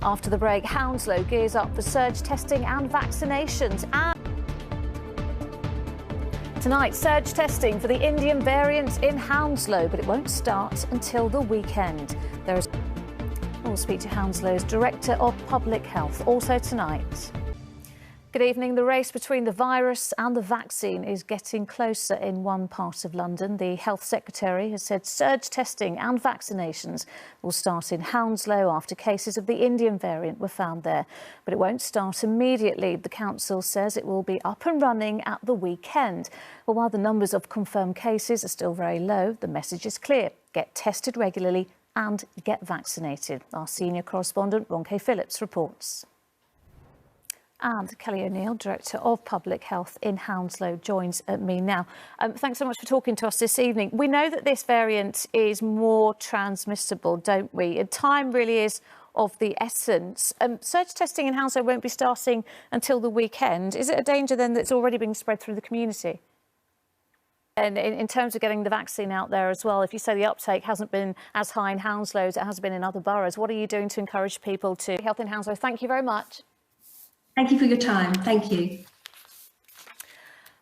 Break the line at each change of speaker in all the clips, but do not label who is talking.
After the break, Hounslow gears up for surge testing and vaccinations. And tonight, surge testing for the Indian variant in Hounslow, but it won't start until the weekend. We'll speak to Hounslow's Director of Public Health also tonight. Good evening. The race between the virus and the vaccine is getting closer in one part of London. The Health Secretary has said surge testing and vaccinations will start in Hounslow after cases of the Indian variant were found there. But it won't start immediately. The council says it will be up and running at the weekend. But while the numbers of confirmed cases are still very low, the message is clear. Get tested regularly and get vaccinated. Our senior correspondent, Ron K. Phillips, reports. And Kelly ONeill, Director of Public Health in Hounslow, joins me now. Thanks so much for talking to us this evening. We know that this variant is more transmissible, don't we? Time really is of the essence. Surge testing in Hounslow won't be starting until the weekend. Is it a danger then that's already being spread through the community? And in terms of getting the vaccine out there as well, if you say the uptake hasn't been as high in Hounslow as it has been in other boroughs, what are you doing to encourage people to health in Hounslow? Thank you very much.
Thank you for your time. Thank you.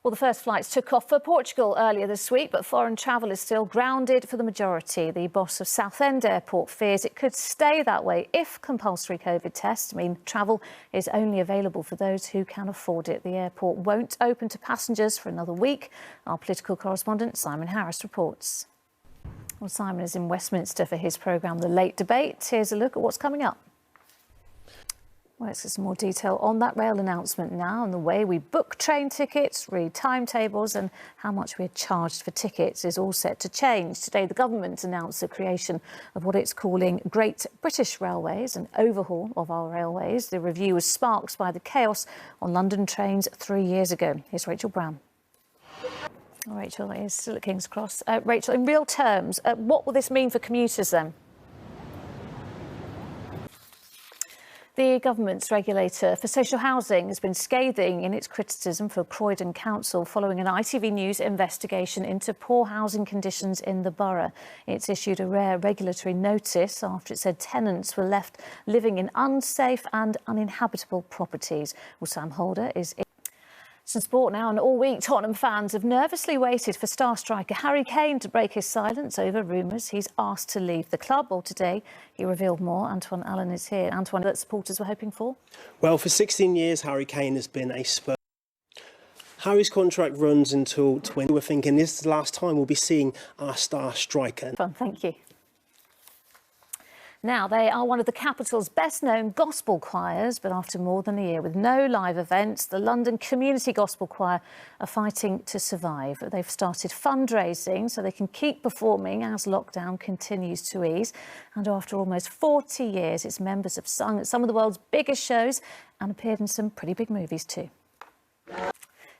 Well, the first flights took off for Portugal earlier this week, but foreign travel is still grounded for the majority. The boss of Southend Airport fears it could stay that way if compulsory COVID tests mean travel is only available for those who can afford it. The airport won't open to passengers for another week. Our political correspondent, Simon Harris, reports. Well, Simon is in Westminster for his programme, The Late Debate. Here's a look at what's coming up. Well, let's get some more detail on that rail announcement now and the way we book train tickets, read timetables and how much we're charged for tickets is all set to change. Today, the government announced the creation of what it's calling Great British Railways, an overhaul of our railways. The review was sparked by the chaos on London trains 3 years ago. Here's Rachel Brown. Rachel is still at King's Cross. Rachel, in real terms, what will this mean for commuters then? The government's regulator for social housing has been scathing in its criticism for Croydon Council following an ITV News investigation into poor housing conditions in the borough. It's issued a rare regulatory notice after it said tenants were left living in unsafe and uninhabitable properties. Well, Sam Holder is in some sport now, and all week Tottenham fans have nervously waited for star striker Harry Kane to break his silence over rumours he's asked to leave the club. Well, today he revealed more. Antoine Allen is here. Antoine, that supporters were hoping for?
Well, for 16 years, Harry Kane has been a Spurs. Harry's contract runs until 20. We're thinking this is the last time we'll be seeing our star striker.
Fun, thank you. Now, they are one of the capital's best-known gospel choirs, but after more than a year with no live events, the London Community Gospel Choir are fighting to survive. They've started fundraising so they can keep performing as lockdown continues to ease. And after almost 40 years, its members have sung at some of the world's biggest shows and appeared in some pretty big movies too.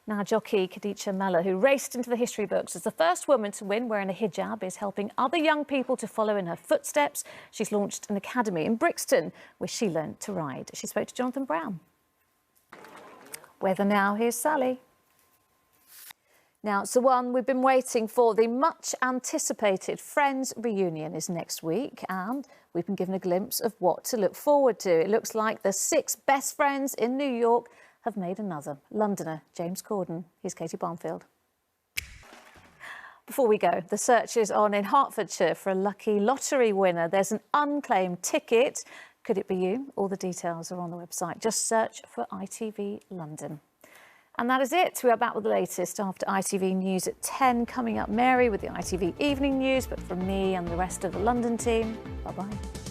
Now, jockey Khadija Malla, who raced into the history books as the first woman to win wearing a hijab, is helping other young people to follow in her footsteps. She's launched an academy in Brixton where she learnt to ride. She spoke to Jonathan Brown. Weather now, here's Sally. Now, it's the one we've been waiting for. The much-anticipated Friends reunion is next week, and we've been given a glimpse of what to look forward to. It looks like the 6 best friends in New York have made another. Londoner James Corden. Here's Katie Barnfield. Before we go, the search is on in Hertfordshire for a lucky lottery winner. There's an unclaimed ticket. Could it be you? All the details are on the website. Just search for ITV London. And that is it. We are back with the latest after ITV News at 10. Coming up, Mary with the ITV Evening News. But from me and the rest of the London team, bye-bye.